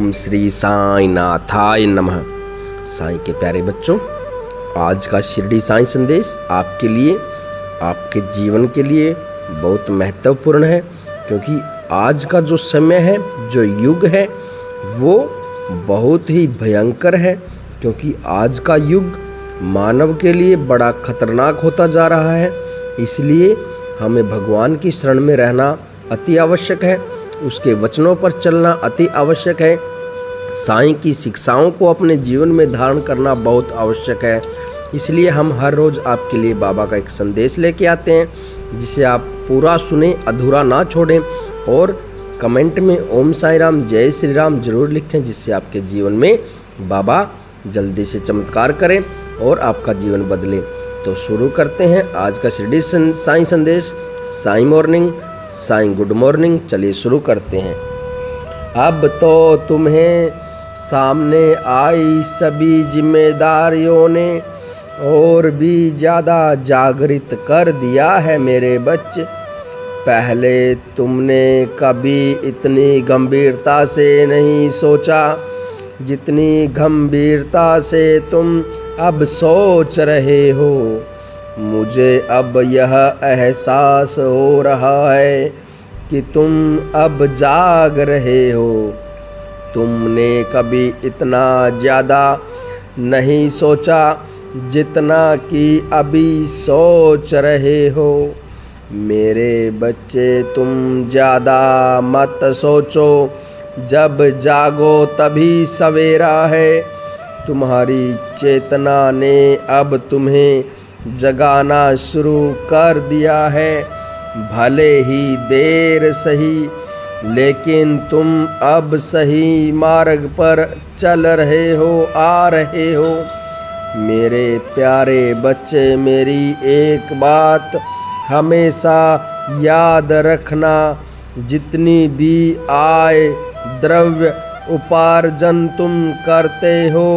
ओम श्री साई नाथाय नमः। साईं के प्यारे बच्चों, आज का शिरडी साईं संदेश आपके लिए, आपके जीवन के लिए बहुत महत्वपूर्ण है, क्योंकि आज का जो समय है, जो युग है, वो बहुत ही भयंकर है। क्योंकि आज का युग मानव के लिए बड़ा खतरनाक होता जा रहा है। इसलिए हमें भगवान की शरण में रहना अति आवश्यक है, उसके वचनों पर चलना अति आवश्यक है। साईं की शिक्षाओं को अपने जीवन में धारण करना बहुत आवश्यक है। इसलिए हम हर रोज़ आपके लिए बाबा का एक संदेश लेके आते हैं, जिसे आप पूरा सुने, अधूरा ना छोड़ें। और कमेंट में ओम साई राम, जय श्री राम जरूर लिखें, जिससे आपके जीवन में बाबा जल्दी से चमत्कार करें और आपका जीवन बदले। तो शुरू करते हैं आज का शिरडी साईं संदेश। Sai morning, Sai good morning. चलिए शुरू करते हैं। अब तो तुम्हें सामने आई सभी जिम्मेदारियों ने और भी ज़्यादा जागृत कर दिया है मेरे बच्चे। पहले तुमने कभी इतनी गंभीरता से नहीं सोचा जितनी गंभीरता से तुम अब सोच रहे हो। मुझे अब यह एहसास हो रहा है कि तुम अब जाग रहे हो। तुमने कभी इतना ज़्यादा नहीं सोचा जितना कि अभी सोच रहे हो। मेरे बच्चे, तुम ज़्यादा मत सोचो, जब जागो तभी सवेरा है। तुम्हारी चेतना ने अब तुम्हें जगाना शुरू कर दिया है। भले ही देर सही, लेकिन तुम अब सही मार्ग पर चल रहे हो, आ रहे हो। मेरे प्यारे बच्चे, मेरी एक बात हमेशा याद रखना, जितनी भी आय द्रव्य उपार्जन तुम करते हो,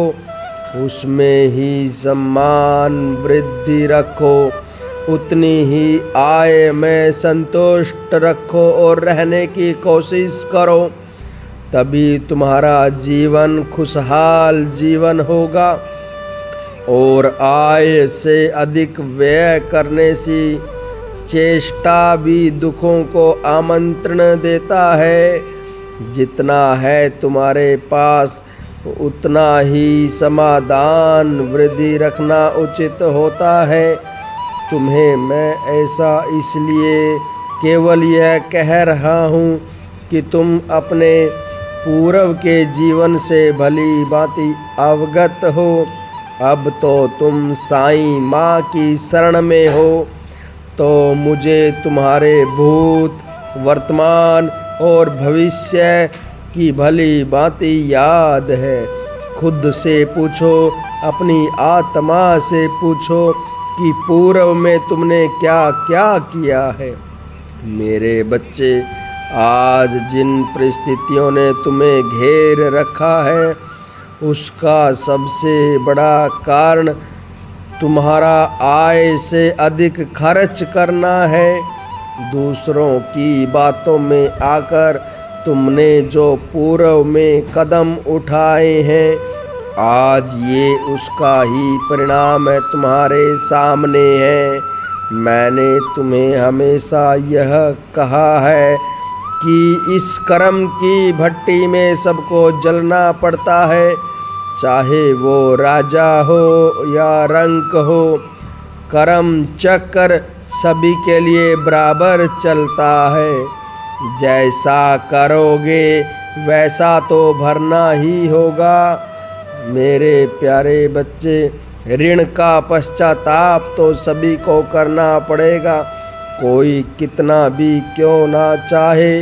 उसमें ही सम्मान वृद्धि रखो, उतनी ही आय में संतुष्ट रखो और रहने की कोशिश करो। तभी तुम्हारा जीवन खुशहाल जीवन होगा। और आय से अधिक व्यय करने से चेष्टा भी दुखों को आमंत्रण देता है। जितना है तुम्हारे पास, उतना ही समाधान वृद्धि रखना उचित होता है। तुम्हें मैं ऐसा इसलिए केवल यह कह रहा हूँ कि तुम अपने पूर्व के जीवन से भली भांति अवगत हो। अब तो तुम साईं माँ की शरण में हो, तो मुझे तुम्हारे भूत, वर्तमान और भविष्य की भली भांति याद है। खुद से पूछो, अपनी आत्मा से पूछो कि पूर्व में तुमने क्या क्या किया है। मेरे बच्चे, आज जिन परिस्थितियों ने तुम्हें घेर रखा है, उसका सबसे बड़ा कारण तुम्हारा आय से अधिक खर्च करना है। दूसरों की बातों में आकर तुमने जो पूर्व में कदम उठाए हैं, आज ये उसका ही परिणाम है, तुम्हारे सामने है। मैंने तुम्हें हमेशा यह कहा है कि इस कर्म की भट्टी में सबको जलना पड़ता है, चाहे वो राजा हो या रंक हो। कर्म चक्र सभी के लिए बराबर चलता है। जैसा करोगे वैसा तो भरना ही होगा। मेरे प्यारे बच्चे, ऋण का पश्चाताप तो सभी को करना पड़ेगा। कोई कितना भी क्यों ना चाहे,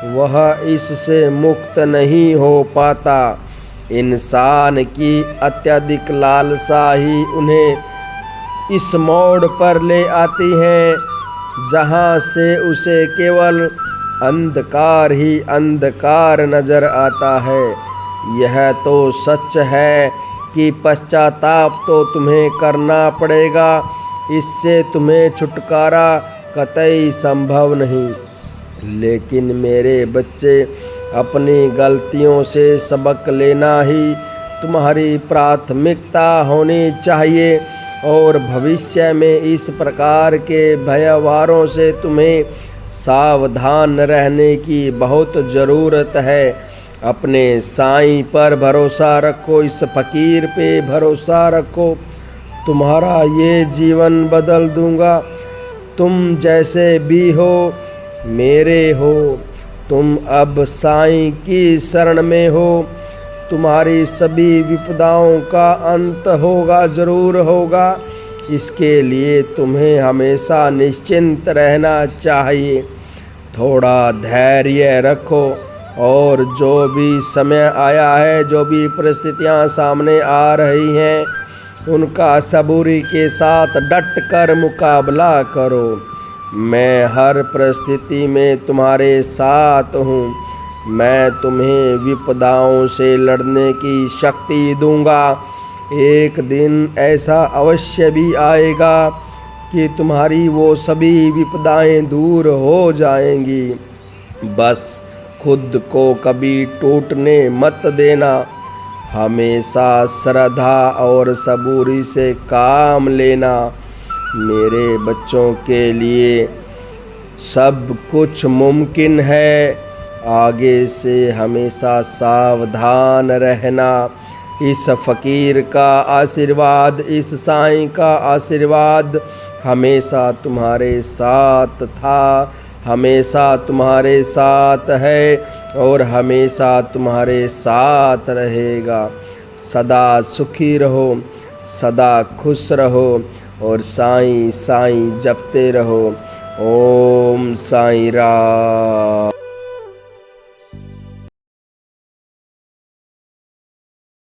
वह इससे मुक्त नहीं हो पाता। इंसान की अत्यधिक लालसा ही उन्हें इस मोड़ पर ले आती है, जहाँ से उसे केवल अंधकार ही अंधकार नजर आता है। यह तो सच है कि पश्चाताप तो तुम्हें करना पड़ेगा, इससे तुम्हें छुटकारा कतई संभव नहीं। लेकिन मेरे बच्चे, अपनी गलतियों से सबक लेना ही तुम्हारी प्राथमिकता होनी चाहिए और भविष्य में इस प्रकार के भयवारों से तुम्हें सावधान रहने की बहुत ज़रूरत है। अपने साईं पर भरोसा रखो, इस फ़कीर पे भरोसा रखो, तुम्हारा ये जीवन बदल दूंगा। तुम जैसे भी हो मेरे हो, तुम अब साईं की शरण में हो, तुम्हारी सभी विपदाओं का अंत होगा, ज़रूर होगा। इसके लिए तुम्हें हमेशा निश्चिंत रहना चाहिए। थोड़ा धैर्य रखो और जो भी समय आया है, जो भी परिस्थितियां सामने आ रही हैं, उनका सबूरी के साथ डट कर मुकाबला करो। मैं हर परिस्थिति में तुम्हारे साथ हूँ। मैं तुम्हें विपदाओं से लड़ने की शक्ति दूंगा। एक दिन ऐसा अवश्य भी आएगा कि तुम्हारी वो सभी विपदाएं दूर हो जाएंगी। बस खुद को कभी टूटने मत देना। हमेशा श्रद्धा और सबूरी से काम लेना। मेरे बच्चों के लिए सब कुछ मुमकिन है। आगे से हमेशा सावधान रहना। इस फ़कीर का आशीर्वाद, इस साईं का आशीर्वाद हमेशा तुम्हारे साथ था, हमेशा तुम्हारे साथ है और हमेशा तुम्हारे साथ रहेगा। सदा सुखी रहो, सदा खुश रहो और साईं साईं जपते रहो। ओम साईं राम।